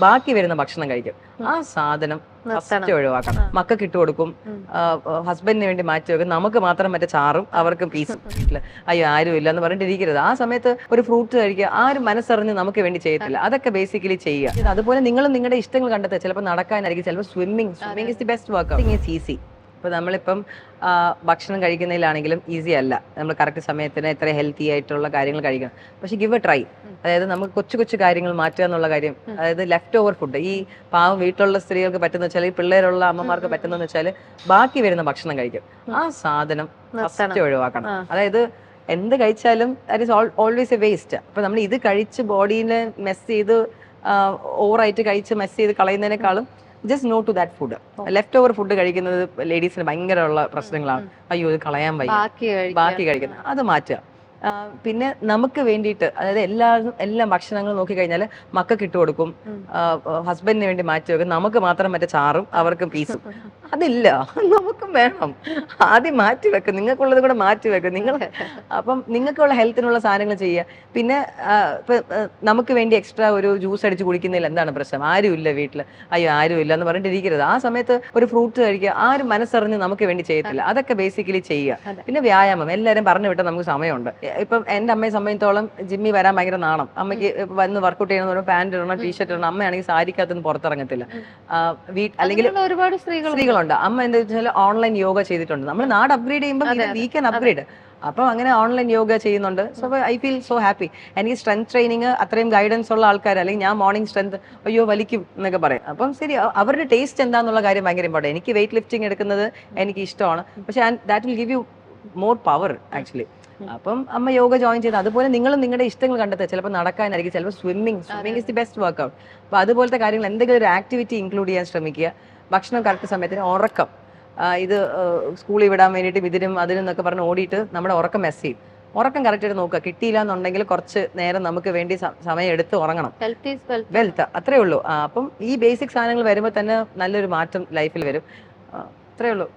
ബാക്കി വരുന്ന ഭക്ഷണം കഴിക്കും. ആ സാധനം ഫസ്റ്റ് ഒഴിവാക്കണം. മക്കൾക്ക് ഇട്ട് കൊടുക്കും, ഹസ്ബൻഡിന് വേണ്ടി മാറ്റി വെക്കും, നമുക്ക് മാത്രം മറ്റേ ചാറും അവർക്ക് പീസും. അയ്യോ ആരും ഇല്ല എന്ന് പറഞ്ഞിട്ടിരിക്കരുത്. ആ സമയത്ത് ഒരു ഫ്രൂട്ട് കഴിക്കുക, ആരും മനസ്സറിഞ്ഞ് നമുക്ക് വേണ്ടി ചെയ്യത്തില്ല. അതൊക്കെ ബേസിക്കലി ചെയ്യുക. അതുപോലെ നിങ്ങളും നിങ്ങളുടെ ഇഷ്ടങ്ങൾ കണ്ടെത്തുക. ചിലപ്പോൾ നടക്കാനായിരിക്കും, ചിലപ്പോൾ swimming is the best work. Is easy. ഇപ്പൊ നമ്മളിപ്പം ഭക്ഷണം കഴിക്കുന്നതിലാണെങ്കിലും ഈസി അല്ല. നമ്മൾ കറക്റ്റ് സമയത്തിന് എത്ര ഹെൽത്തി ആയിട്ടുള്ള കാര്യങ്ങൾ കഴിക്കണം. പക്ഷെ ഗിവ് എ ട്രൈ. അതായത് നമുക്ക് കൊച്ചു കൊച്ചു കാര്യങ്ങൾ മാറ്റുക എന്നുള്ള കാര്യം. അതായത് ലെഫ്റ്റ് ഓവർ ഫുഡ്, ഈ പാവം വീട്ടിലുള്ള സ്ത്രീകൾക്ക് പറ്റുന്ന വെച്ചാൽ, ഈ പിള്ളേരുള്ള അമ്മമാർക്ക് പറ്റുന്നതെന്ന് വെച്ചാൽ ബാക്കി വരുന്ന ഭക്ഷണം കഴിക്കും. ആ സാധനം ഫസ്റ്റ് ഒഴിവാക്കണം. അതായത് എന്ത് കഴിച്ചാലും that is always A waste. അപ്പൊ നമ്മൾ ഇത് കഴിച്ച് ബോഡീനെ മെസ് ചെയ്ത് ഓവറായിട്ട് കഴിച്ച് മെസ് ചെയ്ത് കളയുന്നതിനേക്കാളും just no to that food. Left over food കഴിക്കുന്നത് ലേഡീസിന് ഭയങ്കരമുള്ള പ്രശ്നങ്ങളാണ്. അയ്യോ ഇത് കളയാൻ വയ്യ, ബാക്കി കഴിക്കുന്നത് അത് മാറ്റുക. പിന്നെ നമുക്ക് വേണ്ടിയിട്ട്, അതായത് എല്ലാ ഭക്ഷണങ്ങളും നോക്കിക്കഴിഞ്ഞാൽ മക്കൾക്ക് ഇട്ട് കൊടുക്കും, ഹസ്ബൻഡിന് വേണ്ടി മാറ്റി വെക്കും, നമുക്ക് മാത്രം മറ്റേ ചാറും അവർക്ക് പീസും. അതില്ല, നമുക്കും വേണം. ആദ്യം മാറ്റി വെക്കും, നിങ്ങൾക്കുള്ളത് കൂടെ മാറ്റി വെക്കും. അപ്പം നിങ്ങൾക്കുള്ള ഹെൽത്തിനുള്ള സാധനങ്ങൾ ചെയ്യുക. പിന്നെ നമുക്ക് വേണ്ടി എക്സ്ട്രാ ഒരു ജ്യൂസ് അടിച്ച് കുടിക്കുന്നതിൽ എന്താണ് പ്രശ്നം? ആരും ഇല്ല വീട്ടിൽ, അയ്യോ ആരും ഇല്ല എന്ന് പറഞ്ഞിട്ടിരിക്കരുത്. ആ സമയത്ത് ഒരു ഫ്രൂട്ട് കഴിക്കുക, ആരും മനസ്സറിഞ്ഞ് നമുക്ക് വേണ്ടി ചെയ്യത്തില്ല. അതൊക്കെ ബേസിക്കലി ചെയ്യുക. പിന്നെ വ്യായാമം, എല്ലാവരും പറഞ്ഞു വിട്ടാൽ നമുക്ക് സമയമുണ്ട്. ഇപ്പം എന്റെ അമ്മയെ സംബന്ധിച്ചോളം ജിമ്മി വരാൻ ഭയങ്കര നാണം. അമ്മയ്ക്ക് വന്ന് വർക്കൗട്ട് ചെയ്യണമെന്ന് പാന്റ് ഇടണം, ടീഷർട്ട് ഇടണം. അമ്മയാണെങ്കിൽ സാരിക്കകത്തുനിന്ന് പുറത്തിറങ്ങത്തില്ല. അല്ലെങ്കിൽ ഒരുപാട് സ്ത്രീകളുണ്ട്. അമ്മ എന്താ വെച്ചാൽ ഓൺലൈൻ യോഗ ചെയ്തിട്ടുണ്ട്. നമ്മൾ നാട് അപ്ഗ്രേഡ് ചെയ്യുമ്പോൾ വി ക്യാൻ അപ്ഗ്രേഡ്. അപ്പം അങ്ങനെ ഓൺലൈൻ യോഗ ചെയ്യുന്നുണ്ട്. So I feel so happy. എനിക്ക് സ്ട്രെങ്ത് ട്രെയിനിങ് അത്രയും ഗൈഡൻസ് ഉള്ള ആൾക്കാർ, അല്ലെങ്കിൽ ഞാൻ മോർണിംഗ് സ്ട്രെങ്ത് അയ്യോ വലിക്കും എന്നൊക്കെ പറയും. അപ്പം ശരി, അവരുടെ ടേസ്റ്റ് എന്താന്നുള്ള കാര്യം ഭയങ്കര ഇമ്പോർട്ടൻറ്റ്. എനിക്ക് വെയിറ്റ് ലിഫ്റ്റിംഗ് എടുക്കുന്നത് എനിക്ക് ഇഷ്ടമാണ്, പക്ഷെ that will give you more power actually. അപ്പം അമ്മ യോഗ ജോയിൻ ചെയ്ത്, അതുപോലെ നിങ്ങളും നിങ്ങളുടെ ഇഷ്ടങ്ങൾ കണ്ടെത്തുക. ചിലപ്പോൾ നടക്കാനായിരിക്കും, ചിലപ്പോൾ swimming is the best workout. അപ്പോൾ അതുപോലത്തെ കാര്യങ്ങൾ എന്തെങ്കിലും ഒരു ആക്ടിവിറ്റി ഇൻക്ലൂഡ് ചെയ്യാൻ ശ്രമിക്കുക. ഭക്ഷണം കറക്റ്റ് സമയത്തിന്, ഉറക്കം. ഇത് സ്കൂളിൽ വിടാൻ വേണ്ടിയിട്ട് ഇതിനും അതിനും എന്നൊക്കെ പറഞ്ഞ് ഓടിയിട്ട് നമ്മുടെ ഉറക്കം മെസ് ചെയ്യും. ഉറക്കം കറക്റ്റായിട്ട് നോക്കുക. കിട്ടിയില്ല എന്നുണ്ടെങ്കിൽ കുറച്ച് നേരം നമുക്ക് വേണ്ടി സമയം എടുത്ത് ഉറങ്ങണം. വെൽത്ത്, അത്രേ ഉള്ളൂ. അപ്പം ഈ ബേസിക് സാധനങ്ങൾ വരുമ്പോൾ തന്നെ നല്ലൊരു മാറ്റം ലൈഫിൽ വരും. അത്രേ ഉള്ളൂ.